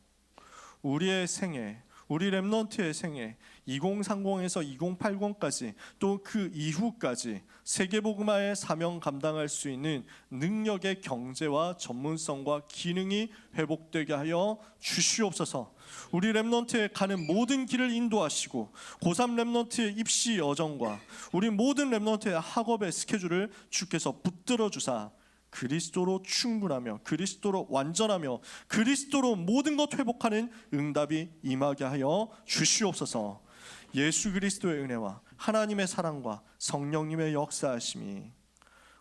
우리의 생애, 우리 렘넌트의 생애 2030에서 2080까지 또 그 이후까지 세계복음화의 사명 감당할 수 있는 능력의 경제와 전문성과 기능이 회복되게 하여 주시옵소서. 우리 렘넌트에 가는 모든 길을 인도하시고 고3 렘넌트의 입시 여정과 우리 모든 렘넌트의 학업의 스케줄을 주께서 붙들어 주사 그리스도로 충분하며 그리스도로 완전하며 그리스도로 모든 것 회복하는 응답이 임하게 하여 주시옵소서. 예수 그리스도의 은혜와 하나님의 사랑과 성령님의 역사하심이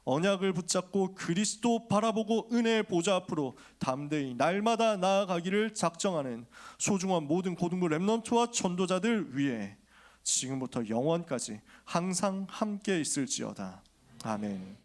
언약을 붙잡고 그리스도 바라보고 은혜의 보좌 앞으로 담대히 날마다 나아가기를 작정하는 소중한 모든 고등부 렘넌트와 전도자들 위해 지금부터 영원까지 항상 함께 있을지어다. 아멘.